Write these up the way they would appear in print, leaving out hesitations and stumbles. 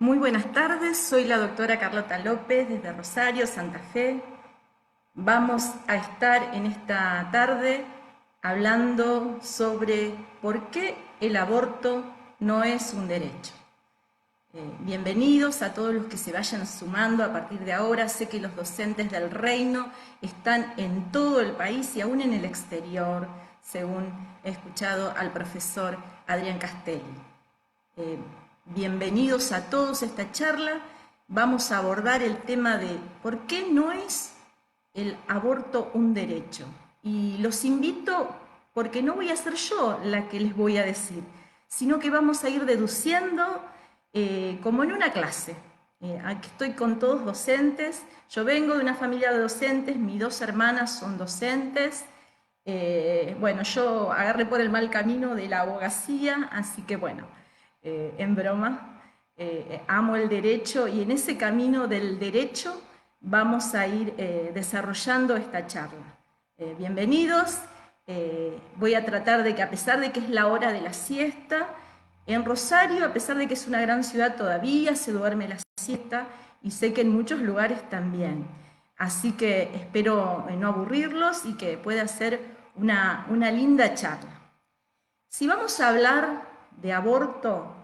Muy buenas tardes, soy la doctora Carlota López desde Rosario, Santa Fe. Vamos a estar en esta tarde hablando sobre por qué el aborto no es un derecho. Bienvenidos a todos los que se vayan sumando a partir de ahora. Sé que los docentes del Reino están en todo el país y aún en el exterior, según he escuchado al profesor Adrián Castelli. Eh, Bienvenidos a todos a esta charla. Vamos a abordar el tema de por qué no es el aborto un derecho. Y los invito, porque no voy a ser yo la que les voy a decir, sino que vamos a ir deduciendo como en una clase. Aquí estoy con todos docentes. Yo vengo de una familia de docentes, mis dos hermanas son docentes. Bueno, yo agarré por el mal camino de la abogacía, así que bueno, en broma, amo el derecho y en ese camino del derecho vamos a ir desarrollando esta charla. Bienvenidos, voy a tratar de que a pesar de que es la hora de la siesta, en Rosario, a pesar de que es una gran ciudad todavía, se duerme la siesta y sé que en muchos lugares también. Así que espero no aburrirlos y que pueda ser una linda charla. Si vamos a hablar de aborto,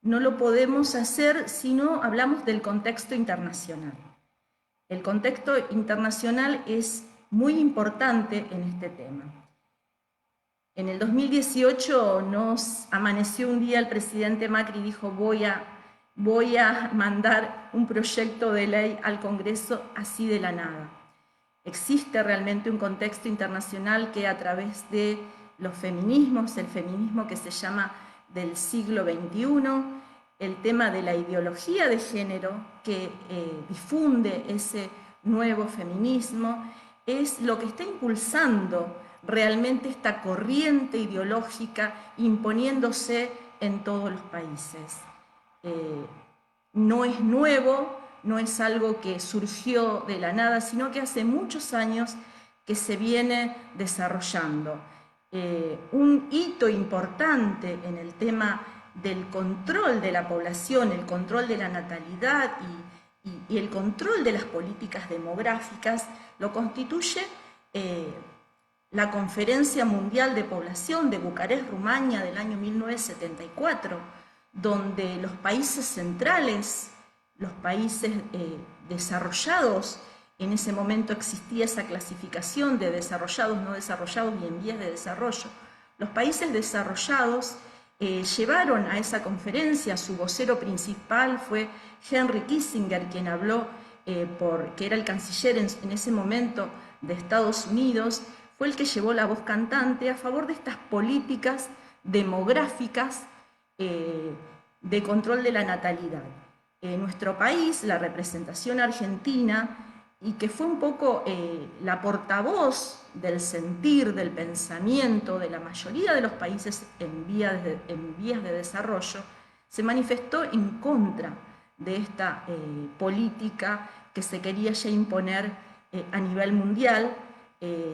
no lo podemos hacer si no hablamos del contexto internacional. El contexto internacional es muy importante en este tema. En el 2018 nos amaneció un día el presidente Macri y dijo voy a mandar un proyecto de ley al Congreso así de la nada. Existe realmente un contexto internacional que a través de los feminismos, el feminismo que se llama del siglo XXI, el tema de la ideología de género que difunde ese nuevo feminismo, es lo que está impulsando realmente esta corriente ideológica imponiéndose en todos los países. No es nuevo, no es algo que surgió de la nada, sino que hace muchos años que se viene desarrollando. Un hito importante en el tema del control de la población, el control de la natalidad y el control de las políticas demográficas lo constituye la Conferencia Mundial de Población de Bucarest, Rumania, del año 1974, donde los países centrales, los países desarrollados, en ese momento existía esa clasificación de desarrollados, no desarrollados y en vías de desarrollo, los países desarrollados llevaron a esa conferencia, su vocero principal fue Henry Kissinger, quien habló, que era el canciller en ese momento de Estados Unidos, fue el que llevó la voz cantante a favor de estas políticas demográficas de control de la natalidad. En nuestro país, la representación argentina, y que fue un poco la portavoz del sentir, del pensamiento de la mayoría de los países en vías de desarrollo, se manifestó en contra de esta política que se quería ya imponer a nivel mundial.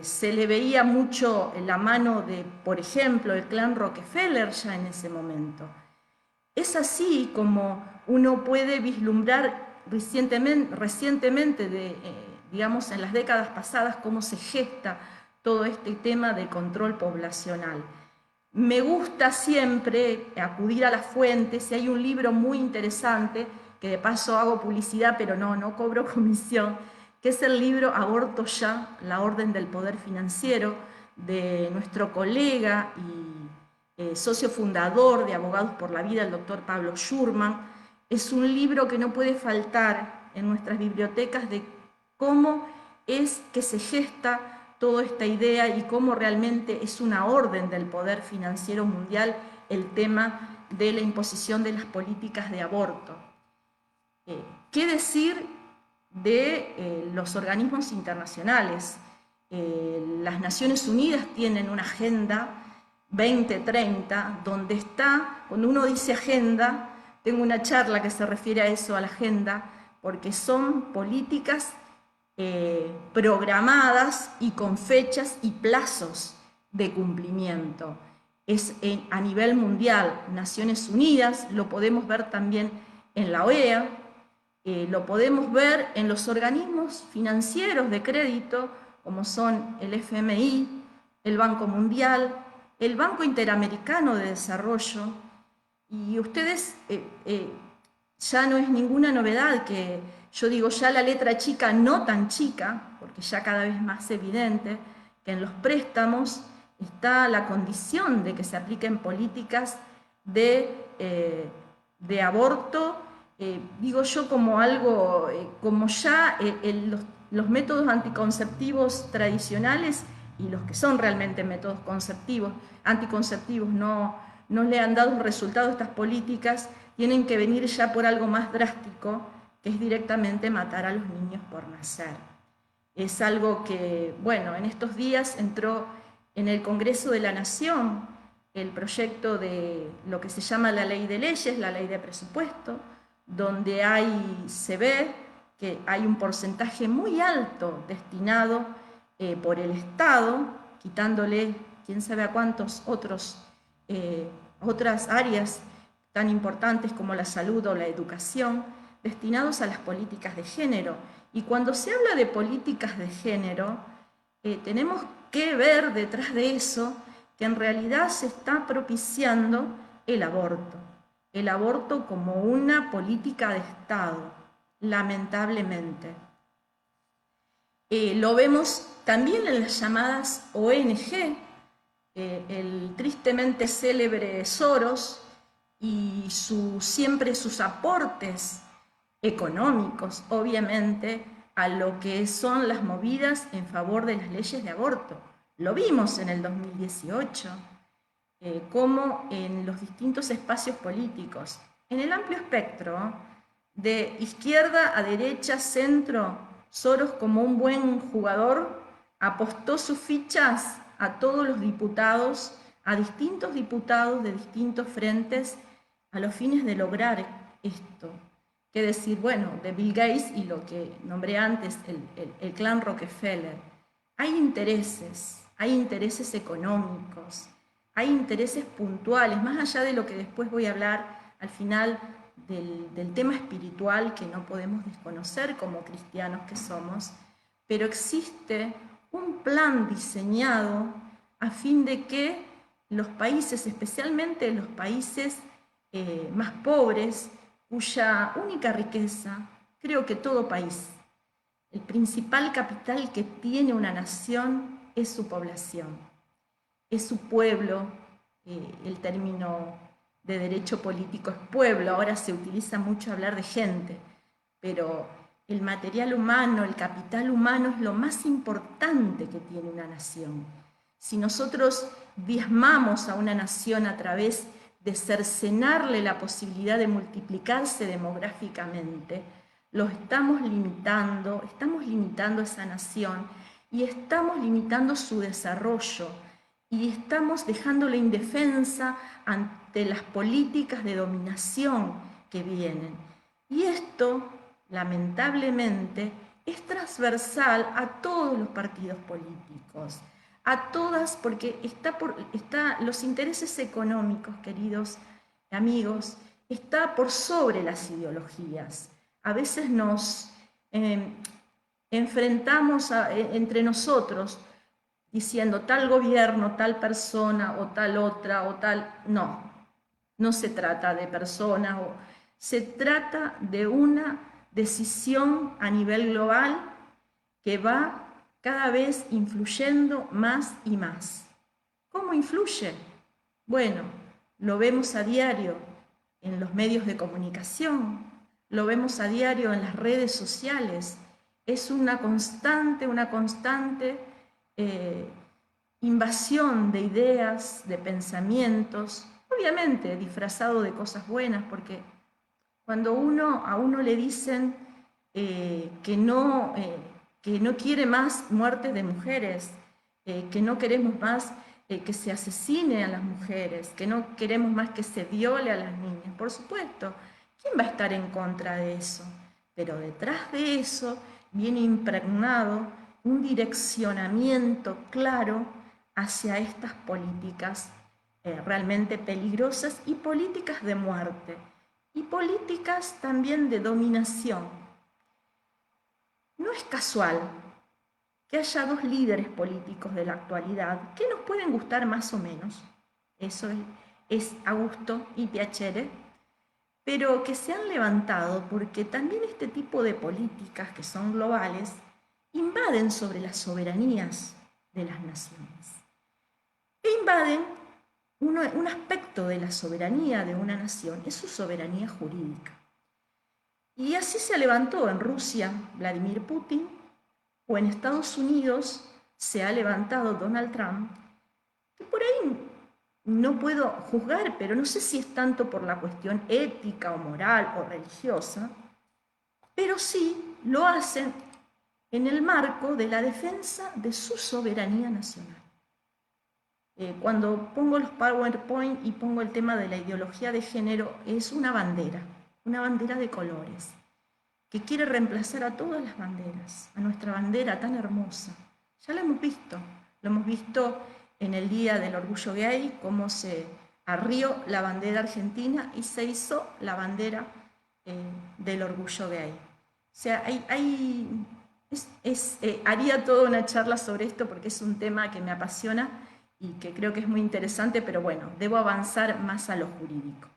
Se le veía mucho la mano de, por ejemplo, el clan Rockefeller ya en ese momento. Es así como uno puede vislumbrar recientemente digamos, en las décadas pasadas, cómo se gesta todo este tema de control poblacional. Me gusta siempre acudir a las fuentes, y hay un libro muy interesante, que de paso hago publicidad, pero no cobro comisión, que es el libro Aborto Ya, la orden del poder financiero, de nuestro colega y socio fundador de Abogados por la Vida, el doctor Pablo Schurman. Es un libro que no puede faltar en nuestras bibliotecas de cómo es que se gesta toda esta idea y cómo realmente es una orden del poder financiero mundial el tema de la imposición de las políticas de aborto. ¿Qué decir de los organismos internacionales? Las Naciones Unidas tienen una agenda 2030 donde está, cuando uno dice agenda, tengo una charla que se refiere a eso, a la agenda, porque son políticas programadas y con fechas y plazos de cumplimiento. Es a nivel mundial, Naciones Unidas, lo podemos ver también en la OEA, lo podemos ver en los organismos financieros de crédito, como son el FMI, el Banco Mundial, el Banco Interamericano de Desarrollo, y ustedes, ya no es ninguna novedad que yo digo ya la letra chica, no tan chica, porque ya cada vez más evidente, que en los préstamos está la condición de que se apliquen políticas de aborto, digo yo como algo, como ya los métodos anticonceptivos tradicionales y los que son realmente métodos anticonceptivos no le han dado resultado a estas políticas, tienen que venir ya por algo más drástico, que es directamente matar a los niños por nacer. Es algo que, bueno, en estos días entró en el Congreso de la Nación el proyecto de lo que se llama la ley de leyes, la ley de presupuesto, donde se ve que hay un porcentaje muy alto destinado por el Estado, quitándole quién sabe a cuántos otras áreas tan importantes como la salud o la educación, destinados a las políticas de género. Y cuando se habla de políticas de género, tenemos que ver detrás de eso que en realidad se está propiciando el aborto como una política de Estado, lamentablemente. Lo vemos también en las llamadas ONG, el tristemente célebre Soros y siempre sus aportes económicos, obviamente, a lo que son las movidas en favor de las leyes de aborto. Lo vimos en el 2018, como en los distintos espacios políticos, en el amplio espectro, de izquierda a derecha, centro, Soros como un buen jugador apostó sus fichas a todos los diputados, a distintos diputados de distintos frentes, a los fines de lograr esto. Que decir, bueno, de Bill Gates y lo que nombré antes, el clan Rockefeller. Hay intereses económicos, hay intereses puntuales, más allá de lo que después voy a hablar al final del tema espiritual que no podemos desconocer como cristianos que somos, pero existe un plan diseñado a fin de que los países, especialmente los países más pobres, cuya única riqueza, creo que todo país, el principal capital que tiene una nación es su población, es su pueblo. El término de derecho político es pueblo, ahora se utiliza mucho hablar de gente, pero el material humano, el capital humano es lo más importante que tiene una nación. Si nosotros diezmamos a una nación a través de cercenarle la posibilidad de multiplicarse demográficamente, lo estamos limitando a esa nación y estamos limitando su desarrollo y estamos dejándola indefensa ante las políticas de dominación que vienen. Y esto, lamentablemente, es transversal a todos los partidos políticos, a todas, porque los intereses económicos, queridos amigos, está por sobre las ideologías. A veces nos enfrentamos entre nosotros diciendo tal gobierno, tal persona o tal otra o tal. No se trata de personas, se trata de una decisión a nivel global que va cada vez influyendo más y más. ¿Cómo influye? Bueno, lo vemos a diario en los medios de comunicación, lo vemos a diario en las redes sociales. Es una constante invasión de ideas, de pensamientos, obviamente disfrazado de cosas buenas, porque cuando a uno le dicen que no quiere más muertes de mujeres, que no queremos más que se asesine a las mujeres, que no queremos más que se viole a las niñas, por supuesto, ¿quién va a estar en contra de eso? Pero detrás de eso viene impregnado un direccionamiento claro hacia estas políticas realmente peligrosas y políticas de muerte. y políticas también de dominación. No es casual que haya dos líderes políticos de la actualidad que nos pueden gustar más o menos, eso es Augusto y Piacere, pero que se han levantado porque también este tipo de políticas que son globales invaden sobre las soberanías de las naciones e invaden un aspecto de la soberanía de una nación, es su soberanía jurídica. Y así se levantó en Rusia Vladimir Putin, o en Estados Unidos se ha levantado Donald Trump, que por ahí no puedo juzgar, pero no sé si es tanto por la cuestión ética o moral o religiosa, pero sí lo hacen en el marco de la defensa de su soberanía nacional. Cuando pongo los PowerPoint y pongo el tema de la ideología de género, es una bandera de colores, que quiere reemplazar a todas las banderas, a nuestra bandera tan hermosa. Ya lo hemos visto en el Día del Orgullo Gay, cómo se arrió la bandera argentina y se hizo la bandera del orgullo gay. O sea, haría toda una charla sobre esto porque es un tema que me apasiona y que creo que es muy interesante, pero bueno, debo avanzar más a lo jurídico.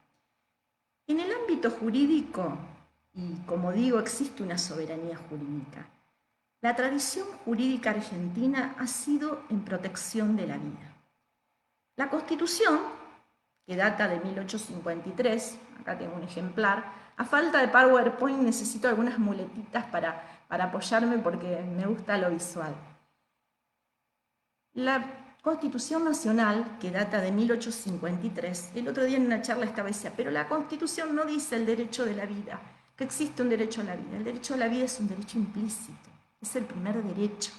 En el ámbito jurídico, y como digo, existe una soberanía jurídica. La tradición jurídica argentina ha sido en protección de la vida. La Constitución, que data de 1853, acá tengo un ejemplar, a falta de PowerPoint necesito algunas muletitas para apoyarme porque me gusta lo visual. La Constitución Nacional, que data de 1853, el otro día en una charla estaba diciendo, pero la Constitución no dice el derecho de la vida, que existe un derecho a la vida. El derecho a la vida es un derecho implícito, es el primer derecho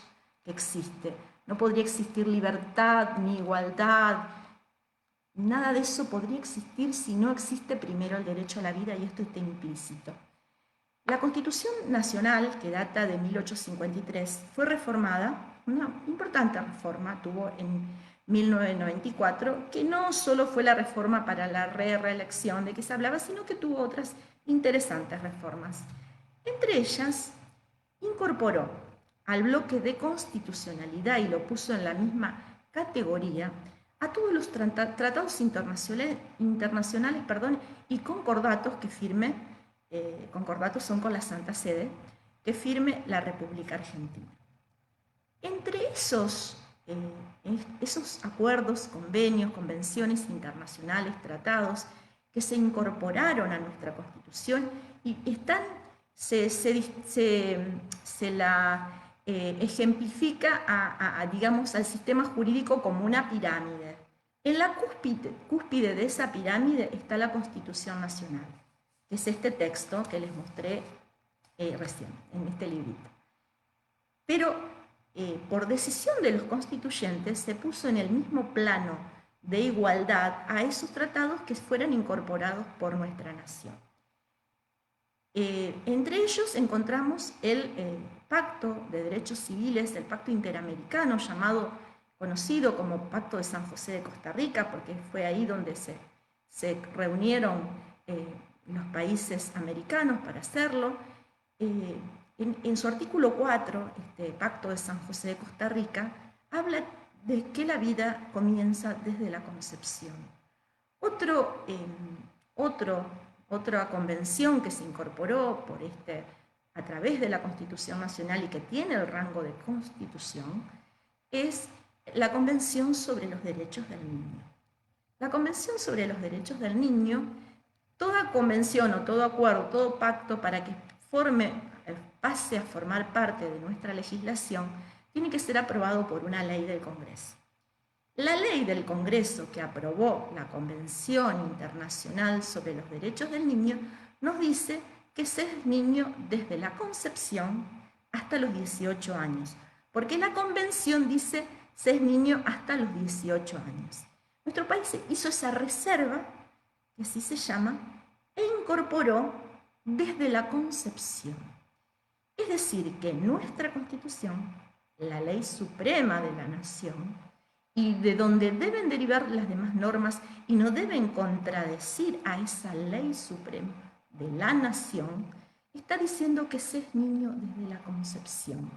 que existe. No podría existir libertad ni igualdad, nada de eso podría existir si no existe primero el derecho a la vida y esto está implícito. La Constitución Nacional, que data de 1853, fue reformada, una importante reforma tuvo en 1994, que no solo fue la reforma para la reelección de que se hablaba, sino que tuvo otras interesantes reformas. Entre ellas, incorporó al bloque de constitucionalidad y lo puso en la misma categoría a todos los tratados internacionales y concordatos que firme, concordatos son con la Santa Sede, que firme la República Argentina. Entre esos acuerdos, convenios, convenciones internacionales, tratados que se incorporaron a nuestra Constitución y se la ejemplifica digamos, al sistema jurídico como una pirámide. En la cúspide de esa pirámide está la Constitución Nacional, que es este texto que les mostré recién, en este librito. Pero por decisión de los constituyentes se puso en el mismo plano de igualdad a esos tratados que fueran incorporados por nuestra nación. Entre ellos encontramos el Pacto de Derechos Civiles, el Pacto Interamericano, conocido como Pacto de San José de Costa Rica, porque fue ahí donde se reunieron los países americanos para hacerlo. En su artículo 4, este Pacto de San José de Costa Rica, habla de que la vida comienza desde la concepción. Otra convención que se incorporó a través de la Constitución Nacional y que tiene el rango de constitución es la Convención sobre los Derechos del Niño. La Convención sobre los Derechos del Niño, toda convención o todo acuerdo, todo pacto para que pase a formar parte de nuestra legislación, tiene que ser aprobado por una ley del Congreso. La ley del Congreso que aprobó la Convención Internacional sobre los Derechos del Niño nos dice que se es niño desde la concepción hasta los 18 años, porque la Convención dice se es niño hasta los 18 años. Nuestro país hizo esa reserva, que así se llama, e incorporó desde la concepción. Es decir, que nuestra Constitución, la ley suprema de la nación, y de donde deben derivar las demás normas y no deben contradecir a esa ley suprema, de la nación, está diciendo que se es niño desde la concepción.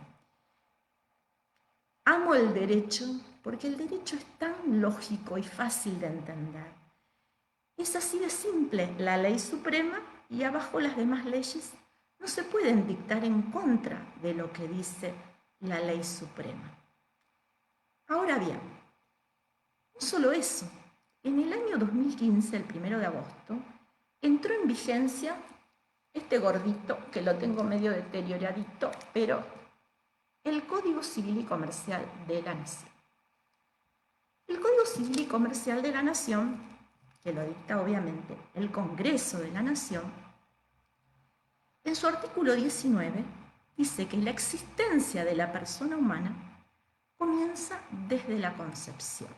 Amo el derecho porque el derecho es tan lógico y fácil de entender. Es así de simple, la ley suprema y abajo las demás leyes no se pueden dictar en contra de lo que dice la ley suprema. Ahora bien, no solo eso, en el año 2015, el 1 de agosto, entró en vigencia este gordito, que lo tengo medio deterioradito, pero el Código Civil y Comercial de la Nación. El Código Civil y Comercial de la Nación, que lo dicta obviamente el Congreso de la Nación, en su artículo 19 dice que la existencia de la persona humana comienza desde la concepción.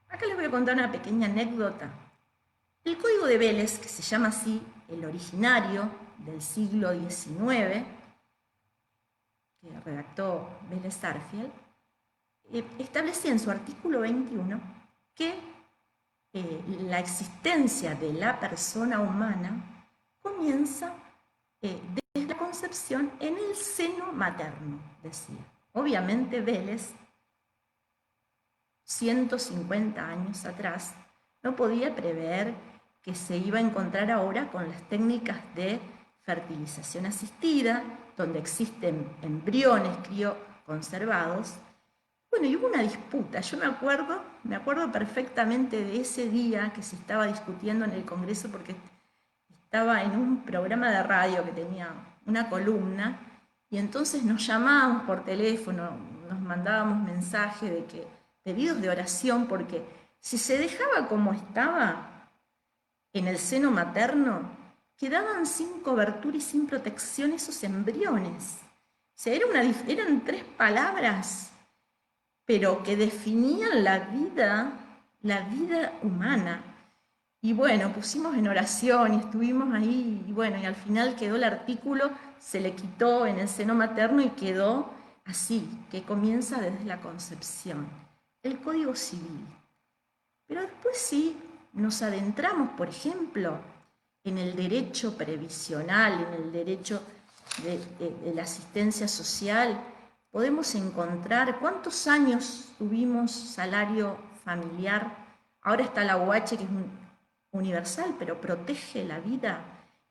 Acá les voy a contar una pequeña anécdota. El Código de Vélez, que se llama así, el originario del siglo XIX, que redactó Vélez Sarsfield, establecía en su artículo 21 que la existencia de la persona humana comienza desde la concepción en el seno materno, decía. Obviamente Vélez, 150 años atrás, no podía prever que se iba a encontrar ahora con las técnicas de fertilización asistida, donde existen embriones crioconservados. Bueno, y hubo una disputa. Yo me acuerdo perfectamente de ese día que se estaba discutiendo en el Congreso porque estaba en un programa de radio que tenía una columna y entonces nos llamábamos por teléfono, nos mandábamos mensajes de que pedidos de oración porque si se dejaba como estaba en el seno materno, quedaban sin cobertura y sin protección esos embriones. O sea, eran 3 palabras, pero que definían la vida humana. Y bueno, pusimos en oración y estuvimos ahí, y bueno, y al final quedó el artículo, se le quitó en el seno materno y quedó así, que comienza desde la concepción, el Código Civil. Pero después sí, nos adentramos, por ejemplo, en el derecho previsional, en el derecho de la asistencia social, podemos encontrar cuántos años tuvimos salario familiar. Ahora está la UH, que es universal, pero protege la vida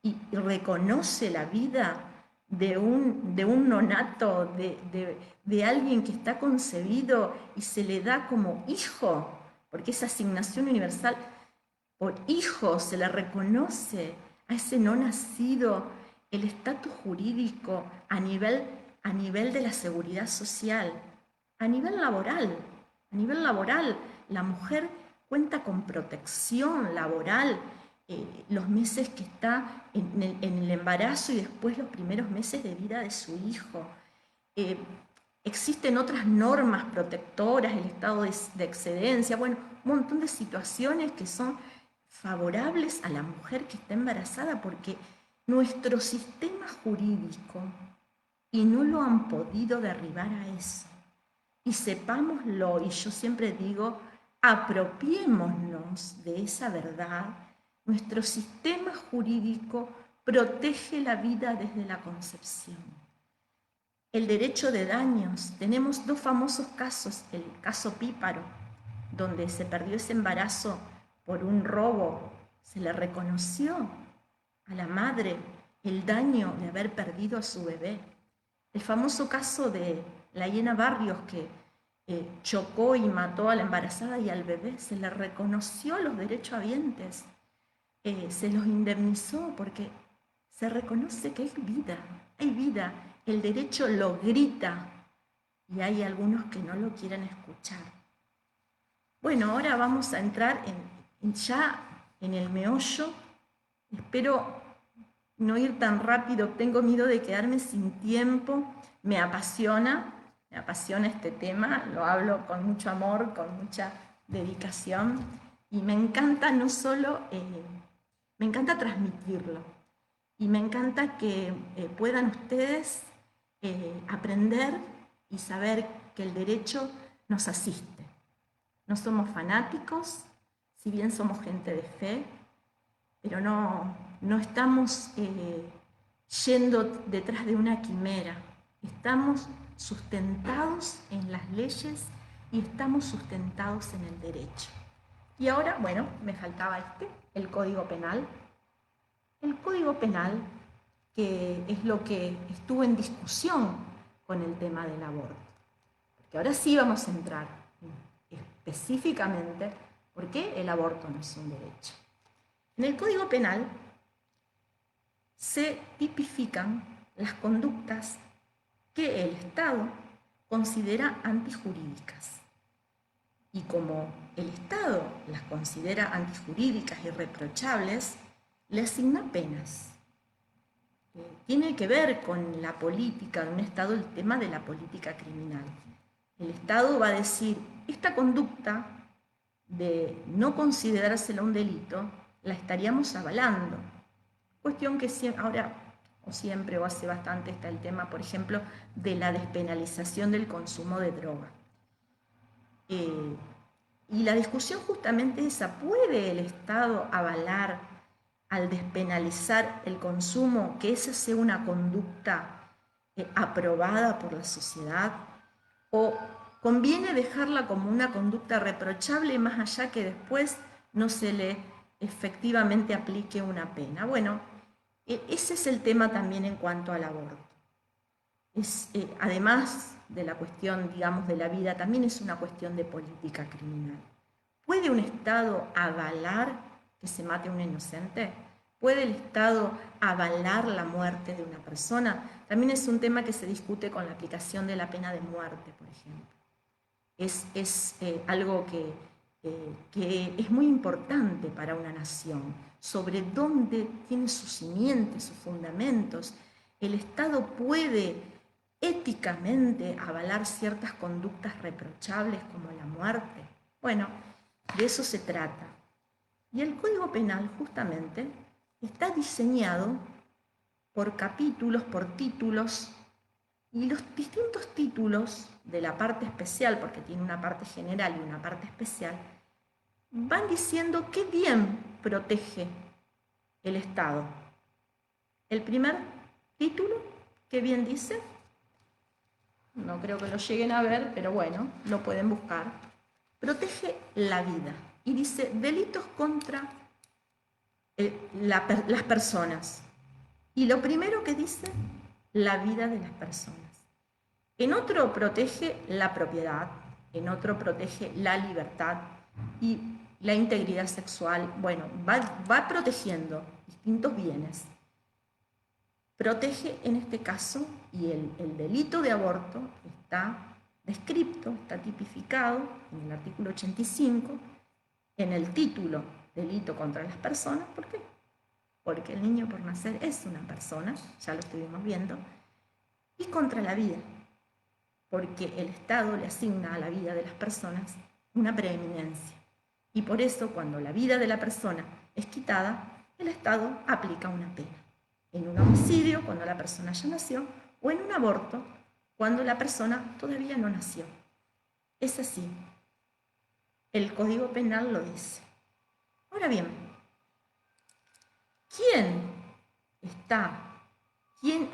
y reconoce la vida de un nonato, de alguien que está concebido y se le da como hijo, porque esa asignación universal por hijo se le reconoce a ese no nacido el estatus jurídico a nivel de la seguridad social, a nivel laboral. A nivel laboral, la mujer cuenta con protección laboral los meses que está en el embarazo y después los primeros meses de vida de su hijo. Existen otras normas protectoras, el estado de excedencia, bueno, un montón de situaciones que son favorables a la mujer que está embarazada porque nuestro sistema jurídico, y no lo han podido derribar a eso, y sepámoslo, y yo siempre digo, apropiémonos de esa verdad. Nuestro sistema jurídico protege la vida desde la concepción. El derecho de daños, tenemos 2 famosos casos, el caso Píparo, donde se perdió ese embarazo por un robo, se le reconoció a la madre el daño de haber perdido a su bebé. El famoso caso de la Hiena Barrios, que chocó y mató a la embarazada y al bebé, se le reconoció los derechohabientes, se los indemnizó porque se reconoce que hay vida, el derecho lo grita y hay algunos que no lo quieren escuchar. Bueno, ahora vamos a entrar ya en el meollo. Espero no ir tan rápido, tengo miedo de quedarme sin tiempo. Me apasiona este tema, lo hablo con mucho amor, con mucha dedicación y me encanta no solo, me encanta transmitirlo y me encanta que puedan ustedes aprender y saber que el derecho nos asiste. No somos fanáticos, si bien somos gente de fe, pero no no estamos yendo detrás de una quimera, estamos sustentados en las leyes y estamos sustentados en el derecho. Y ahora, bueno, me faltaba el Código Penal. El Código Penal, que es lo que estuvo en discusión con el tema del aborto. Porque ahora sí vamos a entrar específicamente por qué el aborto no es un derecho. En el Código Penal se tipifican las conductas que el Estado considera antijurídicas. Y como el Estado las considera antijurídicas y irreprochables, le asigna penas. Tiene que ver con la política de un Estado el tema de la política criminal. El Estado va a decir, esta conducta de no considerársela un delito, la estaríamos avalando. Cuestión que ahora o siempre o hace bastante está el tema, por ejemplo, de la despenalización del consumo de droga. Y la discusión justamente esa, ¿puede el Estado avalar al despenalizar el consumo que esa sea una conducta aprobada por la sociedad? ¿O conviene dejarla como una conducta reprochable más allá que después no se le efectivamente aplique una pena? Bueno, ese es el tema también en cuanto al aborto. Además de la cuestión, digamos, de la vida, también es una cuestión de política criminal. ¿Puede un Estado avalar que se mate a un inocente? ¿Puede el Estado avalar la muerte de una persona? También es un tema que se discute con la aplicación de la pena de muerte, por ejemplo. Es algo que es muy importante para una nación, sobre dónde tiene sus simientes, sus fundamentos. El Estado puede éticamente avalar ciertas conductas reprochables como la muerte. Bueno, de eso se trata. Y el Código Penal justamente está diseñado por capítulos, por títulos, y los distintos títulos de la parte especial, porque tiene una parte general y una parte especial, van diciendo qué bien protege el Estado. El primer título, ¿qué bien dice? No creo que lo lleguen a ver, pero bueno, lo pueden buscar. Protege la vida. Y dice delitos contra las personas. Y lo primero que dice, la vida de las personas. En otro protege la propiedad, en otro protege la libertad y la integridad sexual. Bueno, va protegiendo distintos bienes. Protege en este caso, y el delito de aborto está descrito, está tipificado en el artículo 85, en el título delito contra las personas. ¿Por qué? Porque el niño por nacer es una persona, ya lo estuvimos viendo, y contra la vida, porque el Estado le asigna a la vida de las personas una preeminencia. Y por eso, cuando la vida de la persona es quitada, el Estado aplica una pena. En un homicidio, cuando la persona ya nació, o en un aborto, cuando la persona todavía no nació. Es así. El Código Penal lo dice. Ahora bien,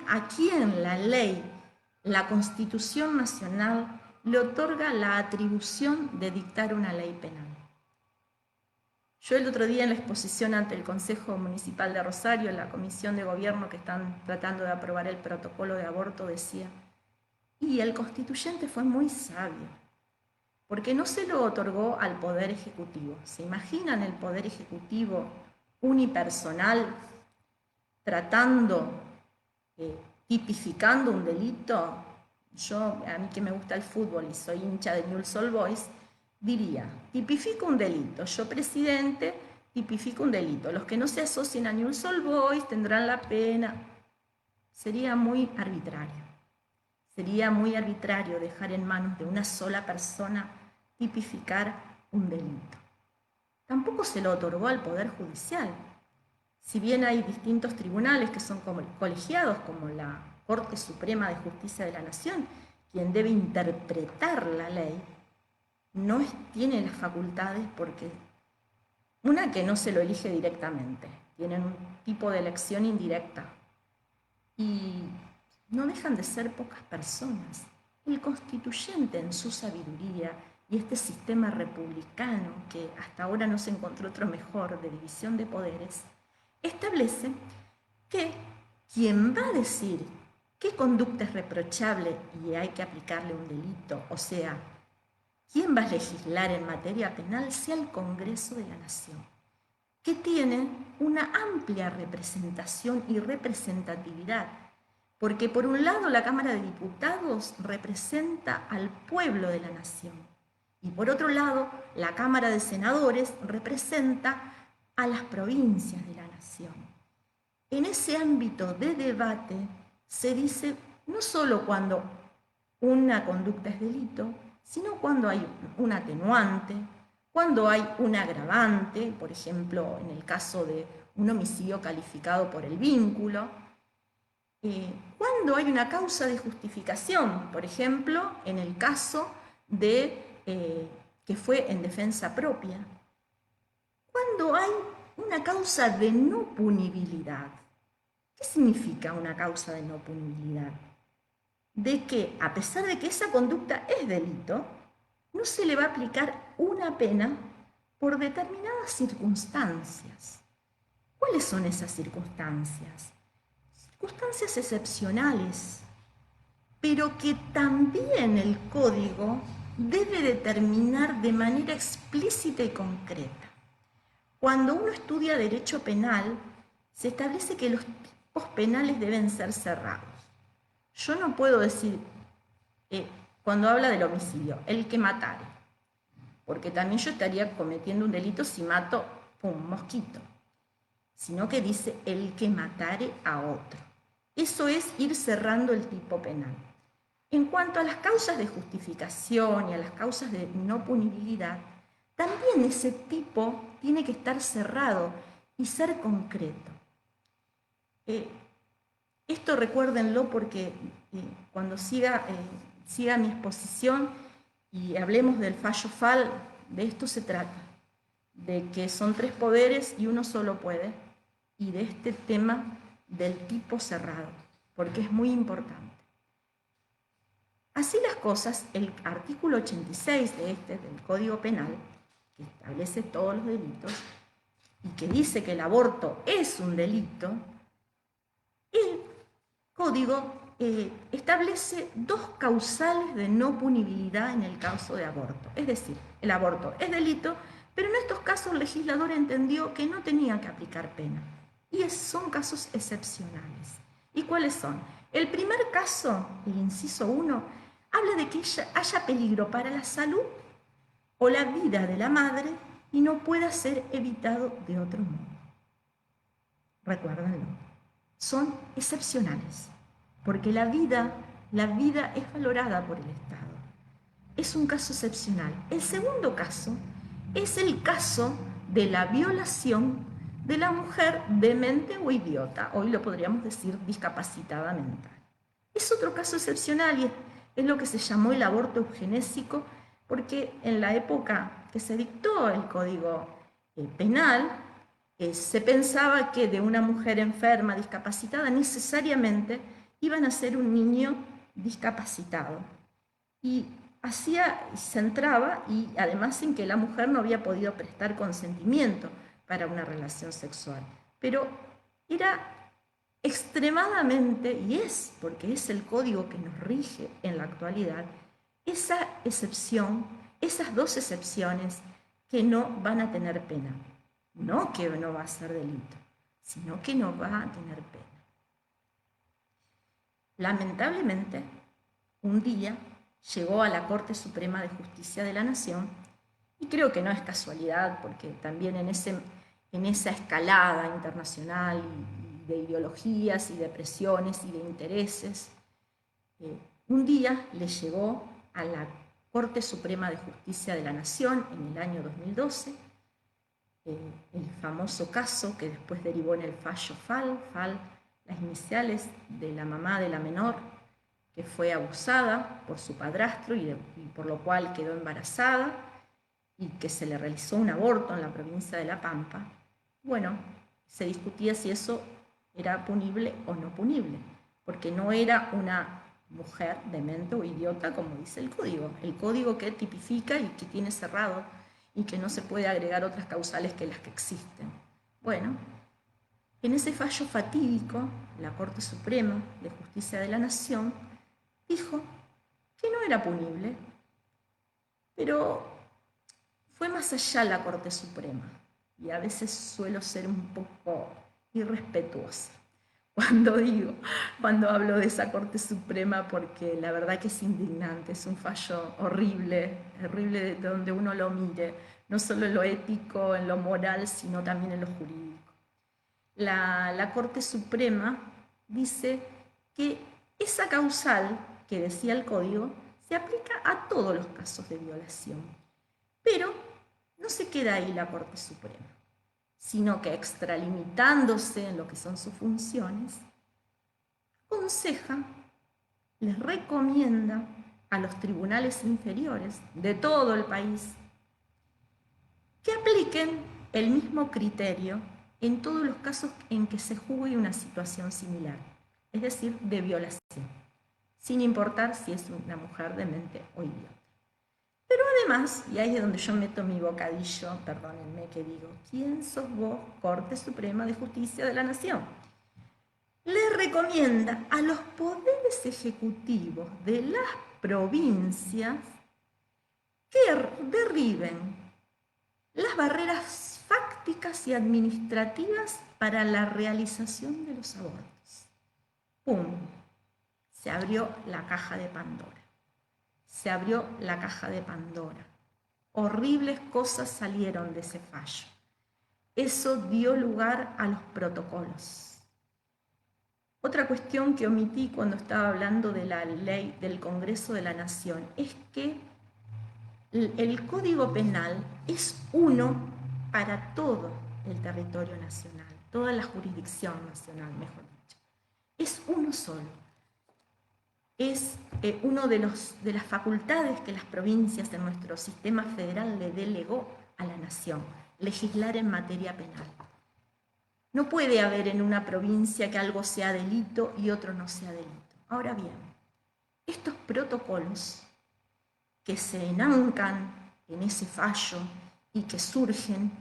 ¿a quién la ley, la Constitución Nacional, le otorga la atribución de dictar una ley penal? Yo el otro día en la exposición ante el Consejo Municipal de Rosario, en la Comisión de Gobierno que están tratando de aprobar el protocolo de aborto, decía, y el constituyente fue muy sabio, porque no se lo otorgó al Poder Ejecutivo. ¿Se imaginan el Poder Ejecutivo unipersonal tratando, tipificando un delito? Yo, a mí que me gusta el fútbol y soy hincha de Newell's Old Boys, diría, tipifico un delito, yo presidente tipifico un delito, los que no se asocien a Newell's Old Boys tendrán la pena. Sería muy arbitrario. Sería muy arbitrario dejar en manos de una sola persona tipificar un delito. Tampoco se lo otorgó al Poder Judicial. Si bien hay distintos tribunales que son colegiados, como la Corte Suprema de Justicia de la Nación, quien debe interpretar la ley, no tiene las facultades porque, una, que no se lo elige directamente, tienen un tipo de elección indirecta y no dejan de ser pocas personas. El constituyente en su sabiduría y este sistema republicano, que hasta ahora no se encontró otro mejor de división de poderes, establece que quien va a decir qué conducta es reprochable y hay que aplicarle un delito, o sea, quien va a legislar en materia penal, sea el Congreso de la Nación, que tiene una amplia representación y representatividad, porque por un lado la Cámara de Diputados representa al pueblo de la nación y por otro lado la Cámara de Senadores representa a las provincias de la nación. En ese ámbito de debate se dice no solo cuando una conducta es delito, sino cuando hay un atenuante, cuando hay un agravante, por ejemplo, en el caso de un homicidio calificado por el vínculo, cuando hay una causa de justificación, por ejemplo, en el caso de que fue en defensa propia, cuando hay una causa de no punibilidad. ¿Qué significa una causa de no punibilidad? De que, a pesar de que esa conducta es delito, no se le va a aplicar una pena por determinadas circunstancias. ¿Cuáles son esas circunstancias? Circunstancias excepcionales, pero que también el código debe determinar de manera explícita y concreta. Cuando uno estudia derecho penal, se establece que los tipos penales deben ser cerrados. Yo no puedo decir, cuando habla del homicidio, el que matare, porque también yo estaría cometiendo un delito si mato un mosquito, sino que dice el que matare a otro. Eso es ir cerrando el tipo penal. En cuanto a las causas de justificación y a las causas de no punibilidad, también ese tipo tiene que estar cerrado y ser concreto. Esto recuérdenlo porque cuando siga mi exposición y hablemos del fallo FAL, de esto se trata, de que son 3 poderes y uno solo puede, y de este tema del tipo cerrado, porque es muy importante. Así las cosas, el artículo 86 del Código Penal, que establece todos los delitos y que dice que el aborto es un delito, el Código establece 2 causales de no punibilidad en el caso de aborto. Es decir, el aborto es delito, pero en estos casos el legislador entendió que no tenía que aplicar pena. Y son casos excepcionales. ¿Y cuáles son? El primer caso, el inciso 1, habla de que haya peligro para la salud o la vida de la madre y no pueda ser evitado de otro modo. Recuérdenlo. Son excepcionales, porque la vida es valorada por el Estado. Es un caso excepcional. El segundo caso es el caso de la violación de la mujer demente o idiota, hoy lo podríamos decir discapacitada mental. Es otro caso excepcional y es lo que se llamó el aborto eugenésico, porque en la época que se dictó el Código Penal, se pensaba que de una mujer enferma, discapacitada, necesariamente iban a ser un niño discapacitado. Y centraba y además en que la mujer no había podido prestar consentimiento para una relación sexual. Pero era extremadamente, y es porque es el código que nos rige en la actualidad, esa excepción, esas 2 excepciones que no van a tener pena. No que no va a ser delito, sino que no va a tener pena. Lamentablemente, un día llegó a la Corte Suprema de Justicia de la Nación, y creo que no es casualidad, porque también en esa escalada internacional de ideologías y de presiones y de intereses, un día le llegó a la Corte Suprema de Justicia de la Nación en el año 2012, el famoso caso que después derivó en el fallo FAL, las iniciales de la mamá de la menor, que fue abusada por su padrastro y por lo cual quedó embarazada y que se le realizó un aborto en la provincia de La Pampa. Bueno, Se discutía si eso era punible o no punible, porque no era una mujer demente o idiota como dice el código que tipifica y que tiene cerrado y que no se puede agregar otras causales que las que existen. Bueno, en ese fallo fatídico, la Corte Suprema de Justicia de la Nación dijo que no era punible, pero fue más allá la Corte Suprema, y a veces suelo ser un poco irrespetuosa cuando hablo de esa Corte Suprema, porque la verdad que es indignante, es un fallo horrible, horrible de donde uno lo mire, no solo en lo ético, en lo moral, sino también en lo jurídico. La Corte Suprema dice que esa causal que decía el código se aplica a todos los casos de violación, pero no se queda ahí la Corte Suprema, sino que extralimitándose en lo que son sus funciones, aconseja, les recomienda a los tribunales inferiores de todo el país que apliquen el mismo criterio en todos los casos en que se juzgue una situación similar, es decir, de violación, sin importar si es una mujer demente o idiota. Pero además, y ahí es donde yo meto mi bocadillo, perdónenme que digo, ¿quién sos vos, Corte Suprema de Justicia de la Nación? Le recomienda a los poderes ejecutivos de las provincias que derriben las barreras fácticas y administrativas para la realización de los abortos. ¡Pum! Se abrió la caja de Pandora. Se abrió la caja de Pandora. Horribles cosas salieron de ese fallo. Eso dio lugar a los protocolos. Otra cuestión que omití cuando estaba hablando de la ley del Congreso de la Nación es que el Código Penal es uno para todo el territorio nacional, toda la jurisdicción nacional, mejor dicho. Es uno solo. Es uno de las facultades que las provincias en nuestro sistema federal le delegó a la nación, legislar en materia penal. No puede haber en una provincia que algo sea delito y otro no sea delito. Ahora bien, estos protocolos que se enancan en ese fallo y que surgen,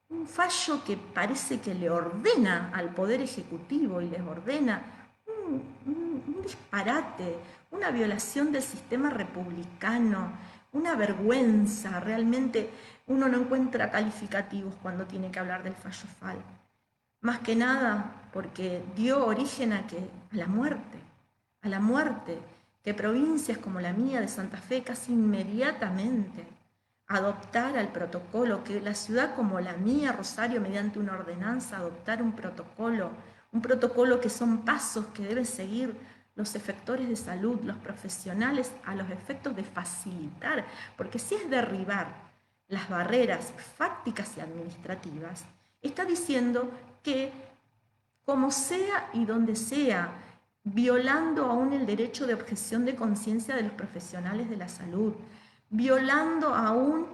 un fallo que parece que le ordena al Poder Ejecutivo y les ordena un disparate, una violación del sistema republicano, una vergüenza. Realmente uno no encuentra calificativos cuando tiene que hablar del fallo FAL. Más que nada porque dio origen a la muerte, que provincias como la mía de Santa Fe casi inmediatamente adoptara el protocolo, que la ciudad como la mía, Rosario, mediante una ordenanza, adoptara un protocolo que son pasos que deben seguir los efectores de salud, los profesionales, a los efectos de facilitar, porque si es derribar las barreras fácticas y administrativas, está diciendo que como sea y donde sea, violando aún el derecho de objeción de conciencia de los profesionales de la salud, violando aún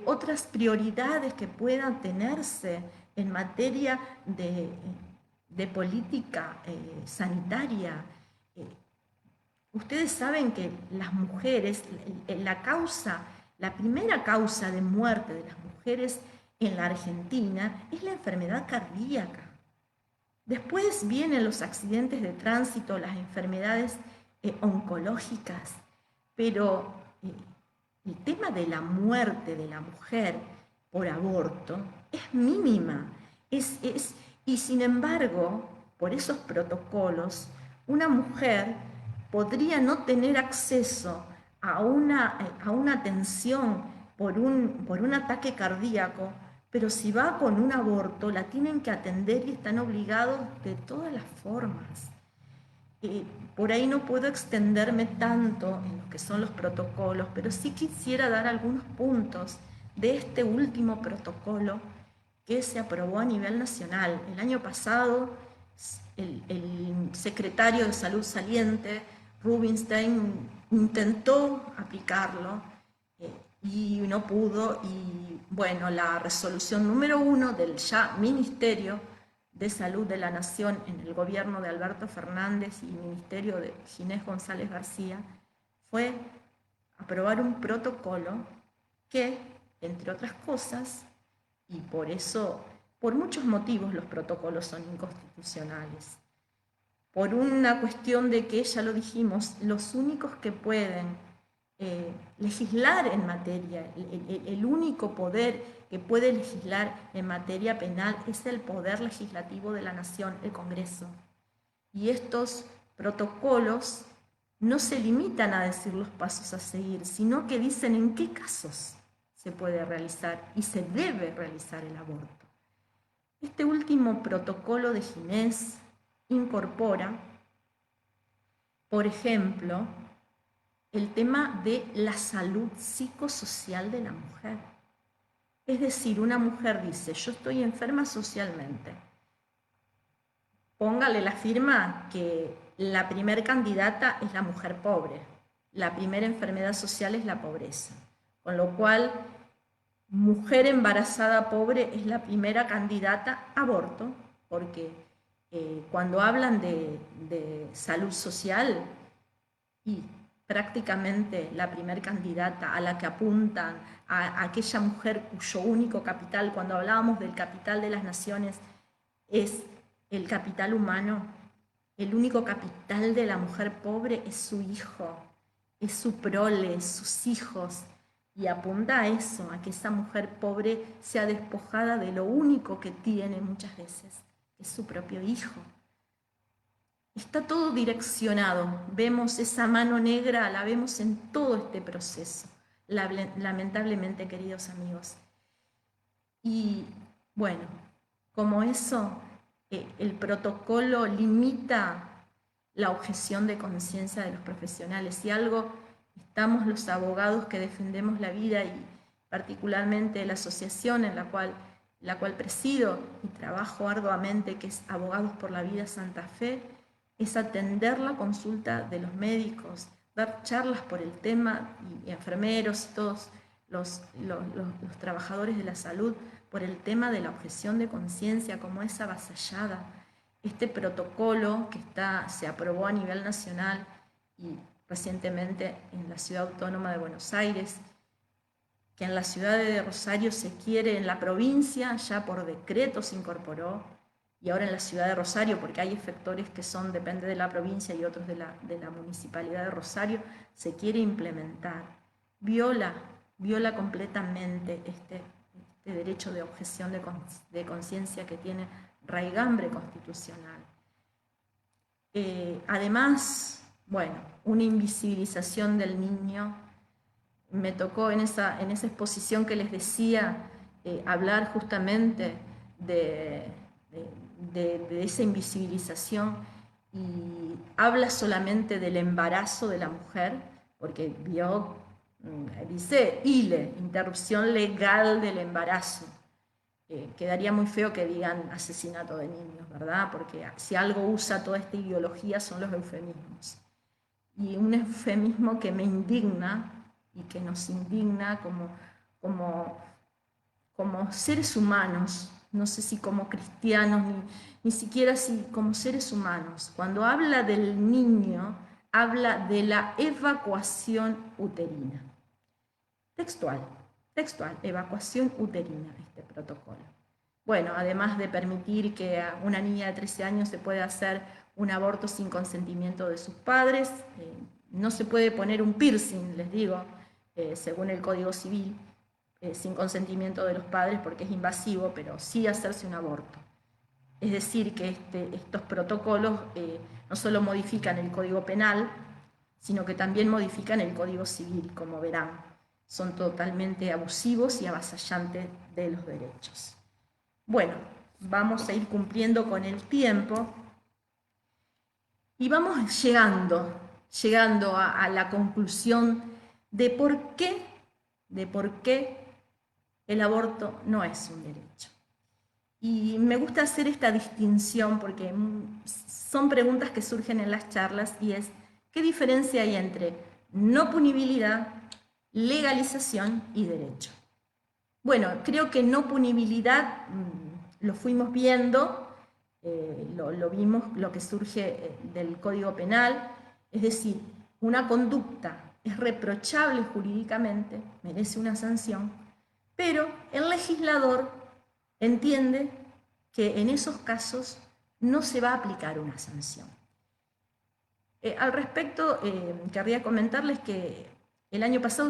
otras prioridades que puedan tenerse en materia de política sanitaria. Ustedes saben que las mujeres, la primera causa de muerte de las mujeres en la Argentina es la enfermedad cardíaca. Después vienen los accidentes de tránsito, las enfermedades oncológicas, pero el tema de la muerte de la mujer por aborto es mínima. Y sin embargo, por esos protocolos, una mujer podría no tener acceso a una atención por un ataque cardíaco, pero si va con un aborto, la tienen que atender y están obligados de todas las formas. Por ahí no puedo extenderme tanto en lo que son los protocolos, pero sí quisiera dar algunos puntos de este último protocolo que se aprobó a nivel nacional. El año pasado, el secretario de Salud saliente, Rubinstein, intentó aplicarlo y no pudo, y bueno, la resolución número 1 del ya Ministerio de Salud de la Nación en el gobierno de Alberto Fernández y ministerio de Ginés González García fue aprobar un protocolo que, entre otras cosas, y por eso, por muchos motivos los protocolos son inconstitucionales, por una cuestión de que, ya lo dijimos, los únicos que pueden legislar en materia, el único poder que puede legislar en materia penal es el poder legislativo de la nación, el Congreso. Y estos protocolos no se limitan a decir los pasos a seguir, sino que dicen en qué casos se puede realizar y se debe realizar el aborto. Este último protocolo de Ginés incorpora, por ejemplo, el tema de la salud psicosocial de la mujer. Es decir, una mujer dice, yo estoy enferma socialmente. Póngale la firma que la primer candidata es la mujer pobre. La primera enfermedad social es la pobreza. Con lo cual, mujer embarazada pobre es la primera candidata a aborto, porque cuando hablan de salud social y prácticamente la primer candidata a la que apuntan, a aquella mujer cuyo único capital, cuando hablábamos del capital de las naciones, es el capital humano, el único capital de la mujer pobre es su hijo, es su prole, sus hijos, y apunta a eso, a que esa mujer pobre sea despojada de lo único que tiene muchas veces, que es su propio hijo. Está todo direccionado, vemos esa mano negra, la vemos en todo este proceso, lamentablemente, queridos amigos. Y bueno, como eso, el protocolo limita la objeción de conciencia de los profesionales. Si algo estamos los abogados que defendemos la vida y particularmente la asociación en la cual presido y trabajo arduamente, que es Abogados por la Vida Santa Fe, es atender la consulta de los médicos, dar charlas por el tema, y enfermeros y todos los trabajadores de la salud, por el tema de la objeción de conciencia, como es avasallada. Este protocolo que se aprobó a nivel nacional y recientemente en la Ciudad Autónoma de Buenos Aires, que en la ciudad de Rosario se quiere, en la provincia ya por decreto se incorporó, y ahora en la ciudad de Rosario, porque hay efectores que depende de la provincia y otros de la municipalidad de Rosario, se quiere implementar. Viola completamente este derecho de objeción de conciencia que tiene raigambre constitucional. Además, bueno, una invisibilización del niño. Me tocó en esa exposición que les decía hablar justamente de esa invisibilización, y habla solamente del embarazo de la mujer, porque dice ILE, interrupción legal del embarazo. Quedaría muy feo que digan asesinato de niños, ¿verdad? Porque si algo usa toda esta ideología son los eufemismos. Y un eufemismo que me indigna y que nos indigna como seres humanos, no sé si como cristianos, ni siquiera si como seres humanos. Cuando habla del niño, habla de la evacuación uterina. Textual, evacuación uterina, este protocolo. Bueno, además de permitir que a una niña de 13 años se pueda hacer un aborto sin consentimiento de sus padres, no se puede poner un piercing, les digo, según el Código Civil, sin consentimiento de los padres porque es invasivo, pero sí hacerse un aborto. Es decir, que estos protocolos no solo modifican el Código Penal, sino que también modifican el Código Civil, como verán. Son totalmente abusivos y avasallantes de los derechos. Bueno, vamos a ir cumpliendo con el tiempo y vamos llegando a la conclusión de por qué el aborto no es un derecho. Y me gusta hacer esta distinción porque son preguntas que surgen en las charlas, y es, ¿qué diferencia hay entre no punibilidad, legalización y derecho? Bueno, creo que no punibilidad lo fuimos viendo lo vimos, lo que surge del Código Penal, es decir, una conducta es reprochable jurídicamente, merece una sanción, pero el legislador entiende que en esos casos no se va a aplicar una sanción. Al respecto, querría comentarles que el año pasado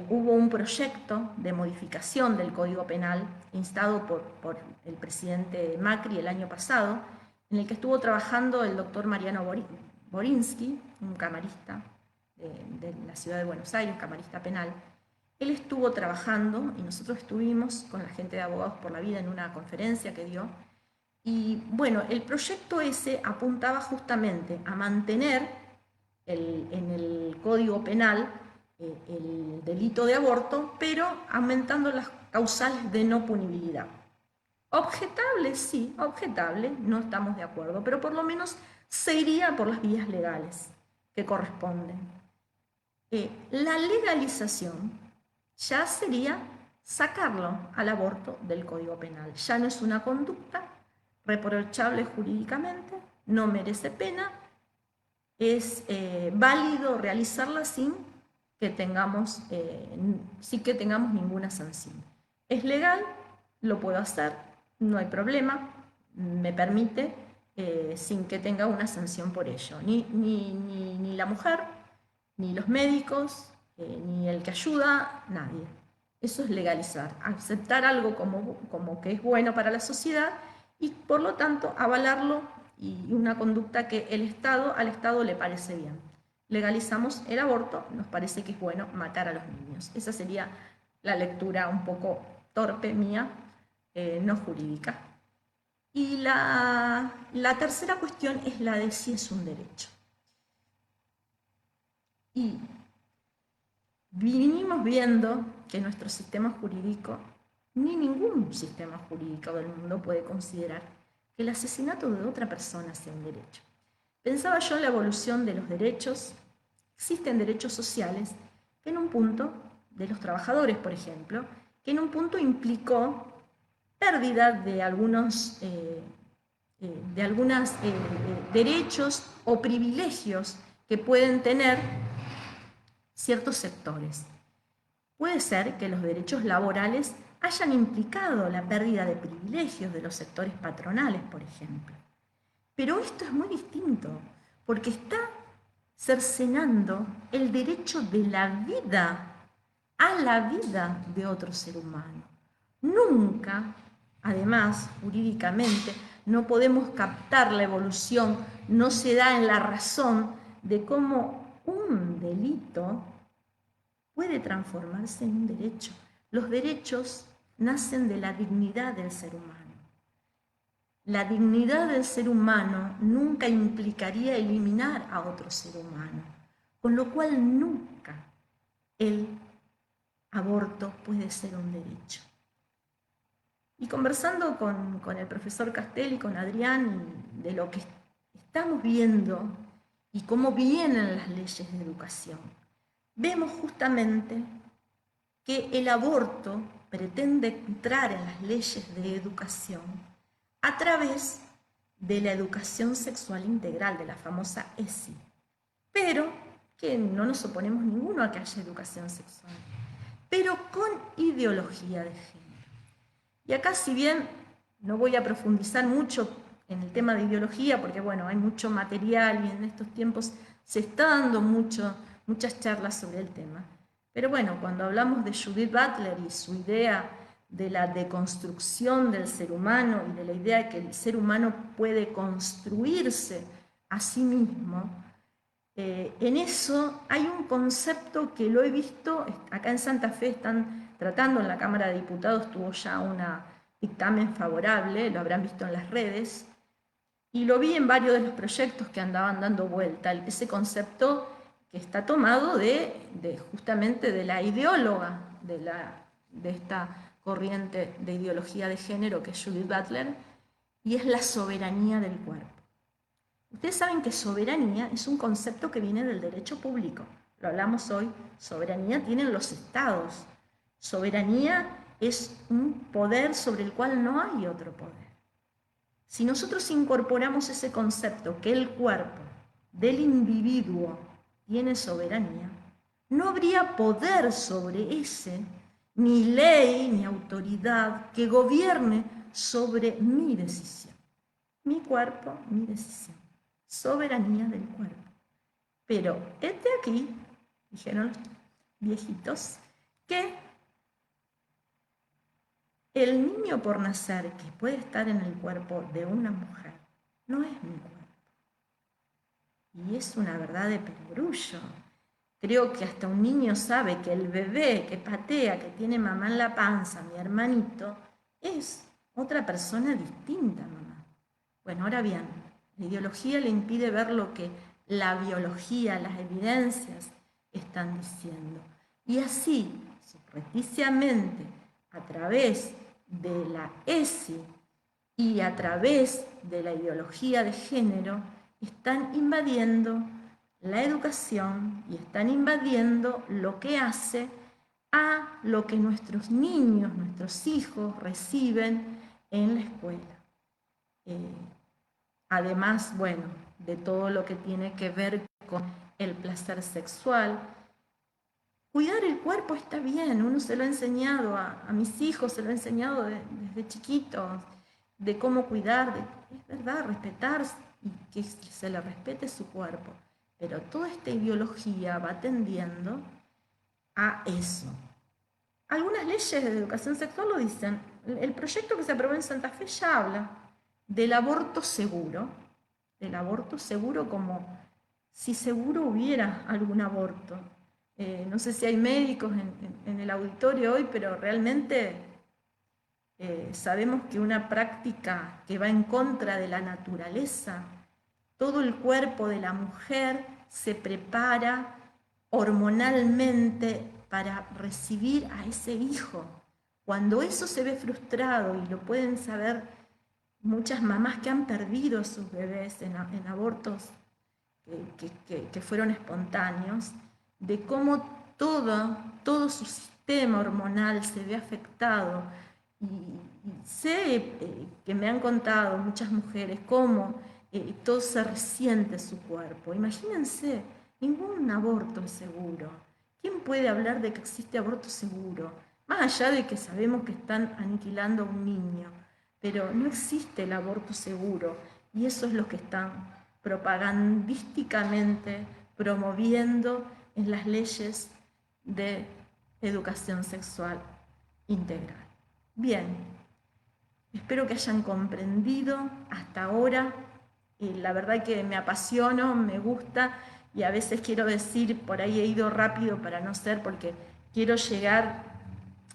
hubo un proyecto de modificación del Código Penal instado por el presidente Macri el año pasado, en el que estuvo trabajando el doctor Mariano Borinsky, un camarista de la ciudad de Buenos Aires, un camarista penal. Él estuvo trabajando y nosotros estuvimos con la gente de Abogados por la Vida en una conferencia que dio. Y bueno, el proyecto ese apuntaba justamente a mantener en el Código Penal el delito de aborto, pero aumentando las causales de no punibilidad. Objetable, sí, objetable, no estamos de acuerdo, pero por lo menos se iría por las vías legales que corresponden. La legalización ya sería sacarlo al aborto del Código Penal. Ya no es una conducta reprochable jurídicamente, no merece pena, es válido realizarla sin que tengamos ninguna sanción. Es legal, lo puedo hacer, no hay problema, me permite sin que tenga una sanción por ello. Ni la mujer, ni los médicos, ni el que ayuda, nadie. Eso es legalizar, aceptar algo como que es bueno para la sociedad y por lo tanto avalarlo y una conducta que al Estado le parece bien. Legalizamos el aborto, nos parece que es bueno matar a los niños. Esa sería la lectura un poco torpe mía, no jurídica. Y la tercera cuestión es la de si es un derecho. Y vinimos viendo que nuestro sistema jurídico, ni ningún sistema jurídico del mundo puede considerar que el asesinato de otra persona sea un derecho. Pensaba yo en la evolución de los derechos. Existen derechos sociales que en un punto, de los trabajadores, por ejemplo, que en un punto implicó pérdida de algunos derechos o privilegios que pueden tener ciertos sectores. Puede ser que los derechos laborales hayan implicado la pérdida de privilegios de los sectores patronales, por ejemplo. Pero esto es muy distinto, porque está cercenando el derecho de la vida a la vida de otro ser humano. Nunca, además, jurídicamente, no podemos captar la evolución, no se da en la razón de cómo un delito puede transformarse en un derecho. Los derechos nacen de la dignidad del ser humano. La dignidad del ser humano nunca implicaría eliminar a otro ser humano, con lo cual nunca el aborto puede ser un derecho. Y conversando con el profesor Castelli, con Adrián, de lo que estamos viendo y cómo vienen las leyes de educación, vemos justamente que el aborto pretende entrar en las leyes de educación a través de la educación sexual integral, de la famosa ESI, pero que no nos oponemos ninguno a que haya educación sexual, pero con ideología de género. Y acá, si bien no voy a profundizar mucho en el tema de ideología, porque bueno, hay mucho material y en estos tiempos se está dando muchas charlas sobre el tema, pero bueno, cuando hablamos de Judith Butler y su idea de la deconstrucción del ser humano y de la idea de que el ser humano puede construirse a sí mismo, en eso hay un concepto que lo he visto, acá en Santa Fe están tratando, en la Cámara de Diputados tuvo ya un dictamen favorable, lo habrán visto en las redes, y lo vi en varios de los proyectos que andaban dando vuelta, ese concepto que está tomado justamente de la ideóloga de esta corriente de ideología de género que es Judith Butler, y es la soberanía del cuerpo. Ustedes saben que soberanía es un concepto que viene del derecho público. Lo hablamos hoy, soberanía tienen los estados. Soberanía es un poder sobre el cual no hay otro poder. Si nosotros incorporamos ese concepto que el cuerpo del individuo tiene soberanía, no habría poder sobre ese, ni ley ni autoridad que gobierne sobre mi decisión. Mi cuerpo, mi decisión. Soberanía del cuerpo. Pero este aquí, dijeron los viejitos, que el niño por nacer que puede estar en el cuerpo de una mujer no es mi cuerpo. Y es una verdad de perogrullo. Creo que hasta un niño sabe que el bebé que patea, que tiene mamá en la panza, mi hermanito, es otra persona distinta a mamá. Bueno, ahora bien, la ideología le impide ver lo que la biología, las evidencias están diciendo. Y así, subrepticiamente, a través de la ESI y a través de la ideología de género, están invadiendo la educación y están invadiendo lo que hace a lo que nuestros niños, nuestros hijos reciben en la escuela. Además, bueno, de todo lo que tiene que ver con el placer sexual. Cuidar el cuerpo está bien, uno se lo ha enseñado a mis hijos, se lo ha enseñado desde chiquitos, de cómo cuidar, es verdad, respetar y que se le respete su cuerpo. Pero toda esta ideología va tendiendo a eso. Algunas leyes de educación sexual lo dicen. El proyecto que se aprobó en Santa Fe ya habla del aborto seguro como si seguro hubiera algún aborto. No sé si hay médicos en el auditorio hoy, pero realmente sabemos que una práctica que va en contra de la naturaleza, todo el cuerpo de la mujer se prepara hormonalmente para recibir a ese hijo. Cuando eso se ve frustrado, y lo pueden saber muchas mamás que han perdido a sus bebés en abortos que fueron espontáneos, de cómo todo su sistema hormonal se ve afectado. Y sé que me han contado muchas mujeres cómo todo se resiente su cuerpo. Imagínense, ningún aborto es seguro. ¿Quién puede hablar de que existe aborto seguro? Más allá de que sabemos que están aniquilando a un niño, pero no existe el aborto seguro y eso es lo que están propagandísticamente promoviendo en las leyes de educación sexual integral. Bien, espero que hayan comprendido hasta ahora. La verdad que me apasiono, me gusta y a veces quiero decir, por ahí he ido rápido para no ser, porque quiero llegar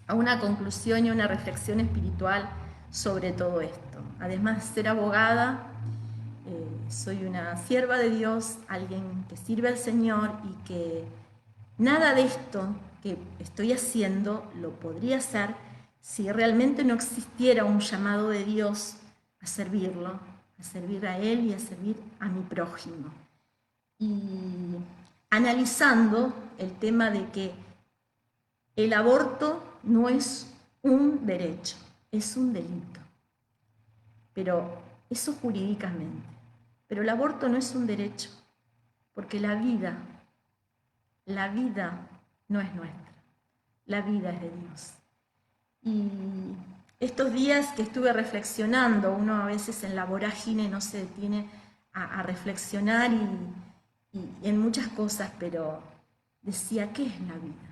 a una conclusión y una reflexión espiritual sobre todo esto. Además de ser abogada, soy una sierva de Dios, alguien que sirve al Señor y que nada de esto que estoy haciendo lo podría hacer si realmente no existiera un llamado de Dios a servirlo, a servir a Él y a servir a mi prójimo. Y analizando el tema de que el aborto no es un derecho, es un delito. Pero eso jurídicamente. Pero el aborto no es un derecho, porque la vida no es nuestra, la vida es de Dios. Y estos días que estuve reflexionando, uno a veces en la vorágine no se detiene a reflexionar y en muchas cosas, pero decía, ¿qué es la vida?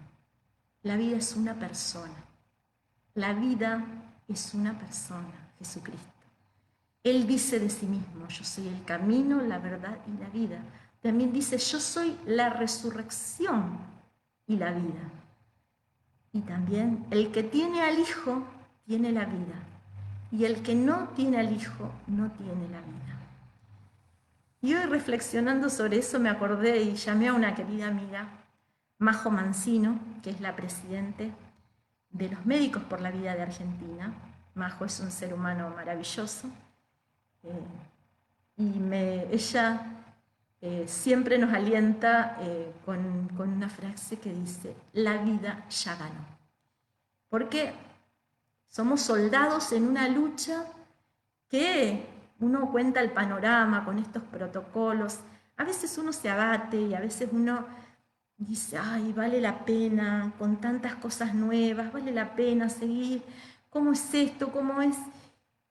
La vida es una persona. La vida es una persona, Jesucristo. Él dice de sí mismo, yo soy el camino, la verdad y la vida. También dice, yo soy la resurrección y la vida. Y también, el que tiene al Hijo, tiene la vida. Y el que no tiene al Hijo, no tiene la vida. Y hoy reflexionando sobre eso me acordé y llamé a una querida amiga, Majo Mancino, que es la presidente de los Médicos por la Vida de Argentina. Majo es un ser humano maravilloso. Ella siempre nos alienta con una frase que dice, la vida ya ganó. Porque somos soldados en una lucha que uno cuenta el panorama con estos protocolos. A veces uno se abate y a veces uno dice, ay, vale la pena, con tantas cosas nuevas, vale la pena seguir. ¿Cómo es esto? ¿Cómo es?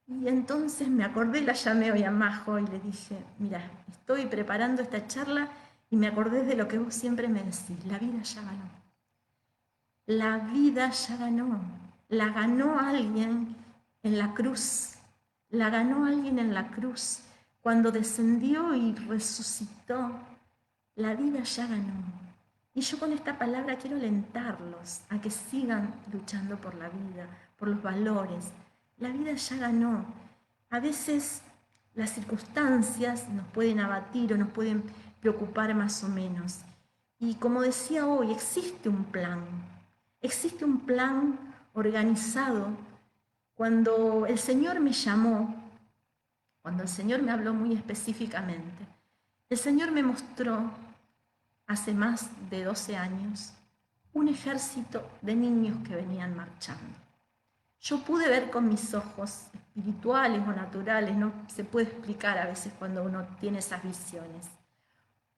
Y entonces me acordé, la llamé hoy a Majo y le dije, mira, estoy preparando esta charla y me acordé de lo que vos siempre me decís, la vida ya ganó. La vida ya ganó. La ganó alguien en la cruz. La ganó alguien en la cruz. Cuando descendió y resucitó, la vida ya ganó. Y yo con esta palabra quiero alentarlos a que sigan luchando por la vida, por los valores. La vida ya ganó. A veces las circunstancias nos pueden abatir o nos pueden preocupar más o menos. Y como decía hoy, existe un plan. Existe un plan organizado. Cuando el Señor me llamó, cuando el Señor me habló muy específicamente, el Señor me mostró hace más de 12 años un ejército de niños que venían marchando. Yo pude ver con mis ojos espirituales o naturales, no se puede explicar a veces cuando uno tiene esas visiones,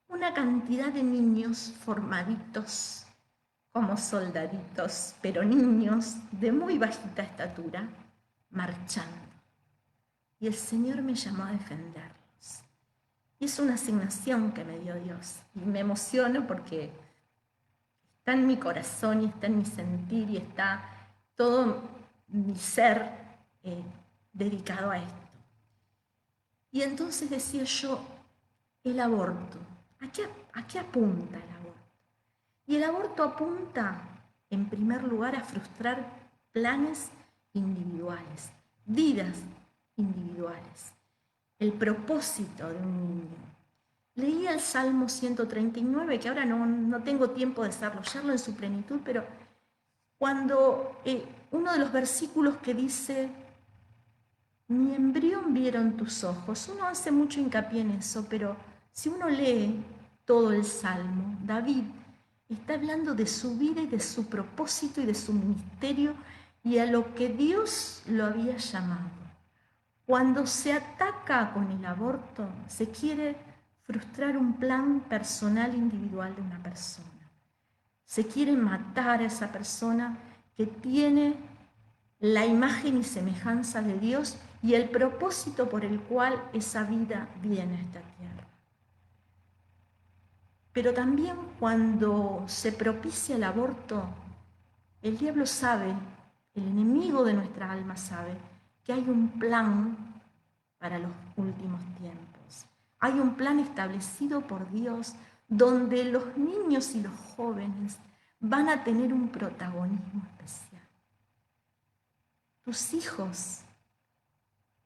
una cantidad de niños formaditos como soldaditos, pero niños de muy bajita estatura, marchando. Y el Señor me llamó a defenderlos. Y es una asignación que me dio Dios. Y me emociono porque está en mi corazón y está en mi sentir y está todo mi ser dedicado a esto. Y entonces decía yo, el aborto. ¿A qué apunta el aborto? Y el aborto apunta, en primer lugar, a frustrar planes individuales, vidas individuales, el propósito de un niño. Leía el Salmo 139, que ahora no tengo tiempo de desarrollarlo en su plenitud, pero cuando uno de los versículos que dice, mi embrión vieron tus ojos, uno hace mucho hincapié en eso, pero si uno lee todo el Salmo, David está hablando de su vida y de su propósito y de su ministerio y a lo que Dios lo había llamado. Cuando se ataca con el aborto, se quiere frustrar un plan personal individual de una persona. Se quiere matar a esa persona que tiene la imagen y semejanza de Dios y el propósito por el cual esa vida viene a esta tierra. Pero también cuando se propicia el aborto, el diablo sabe, el enemigo de nuestra alma sabe, que hay un plan para los últimos tiempos. Hay un plan establecido por Dios donde los niños y los jóvenes van a tener un protagonismo especial. Tus hijos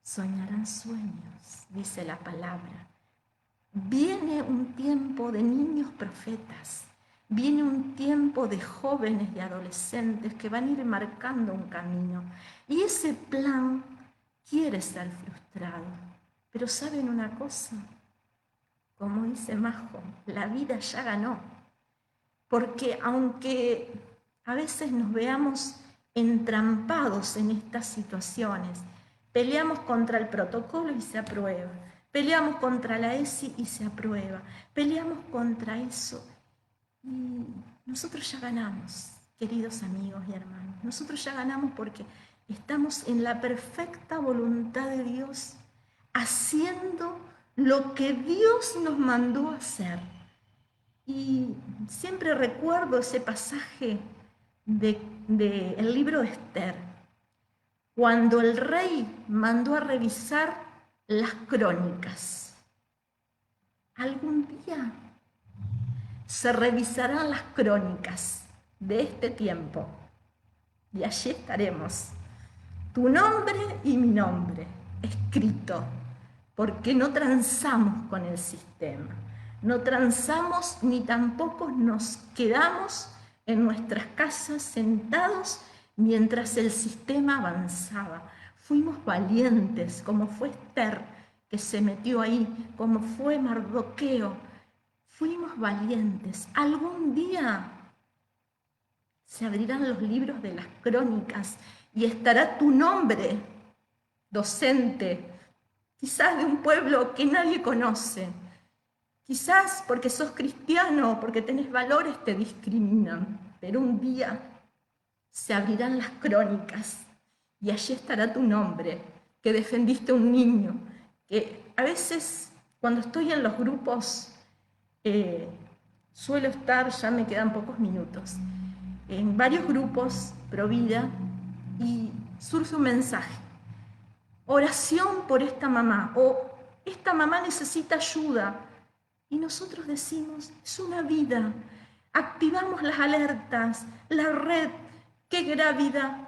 soñarán sueños, dice la palabra. Viene un tiempo de niños profetas, viene un tiempo de jóvenes, de adolescentes que van a ir marcando un camino. Y ese plan quiere ser frustrado. Pero ¿saben una cosa? Como dice Majo, la vida ya ganó. Porque aunque a veces nos veamos entrampados en estas situaciones, peleamos contra el protocolo y se aprueba. Peleamos contra la ESI y se aprueba. Peleamos contra eso y nosotros ya ganamos, queridos amigos y hermanos. Nosotros ya ganamos porque estamos en la perfecta voluntad de Dios, haciendo lo que Dios nos mandó a hacer. Y siempre recuerdo ese pasaje del libro de Esther, cuando el rey mandó a revisar las crónicas. Algún día se revisarán las crónicas de este tiempo y allí estaremos, tu nombre y mi nombre, escrito, porque no transamos con el sistema, no transamos ni tampoco nos quedamos en nuestras casas sentados mientras el sistema avanzaba. Fuimos valientes, como fue Esther, que se metió ahí, como fue Mardoqueo. Fuimos valientes. Algún día se abrirán los libros de las crónicas y estará tu nombre, docente, quizás de un pueblo que nadie conoce, quizás porque sos cristiano, porque tenés valores, te discriminan, pero un día se abrirán las crónicas y allí estará tu nombre, que defendiste a un niño, que a veces cuando estoy en los grupos, suelo estar, ya me quedan pocos minutos, en varios grupos pro vida y surge un mensaje: oración por esta mamá, o esta mamá necesita ayuda. Y nosotros decimos, es una vida. Activamos las alertas, la red, qué grávida.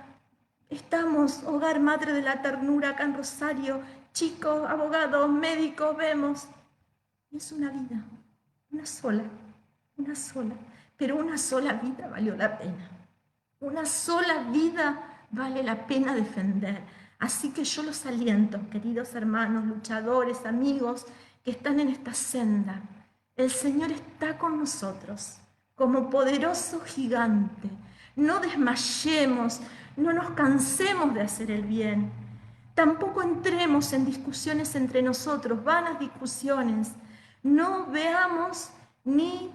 Estamos, Hogar Madre de la Ternura, acá en Rosario, chicos, abogados, médicos, vemos. Y es una vida, una sola, pero una sola vida valió la pena. Una sola vida vale la pena defender. Así que yo los aliento, queridos hermanos, luchadores, amigos, que están en esta senda. El Señor está con nosotros como poderoso gigante. No desmayemos, no nos cansemos de hacer el bien. Tampoco entremos en discusiones entre nosotros, vanas discusiones. No veamos ni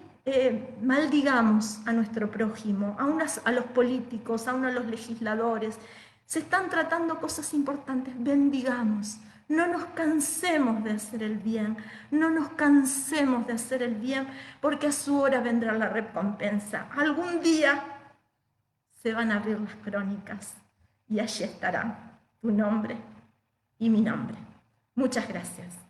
maldigamos a nuestro prójimo, a los políticos, a los legisladores. Se están tratando cosas importantes, bendigamos. No nos cansemos de hacer el bien, no nos cansemos de hacer el bien, porque a su hora vendrá la recompensa. Algún día se van a abrir las crónicas y allí estará tu nombre y mi nombre. Muchas gracias.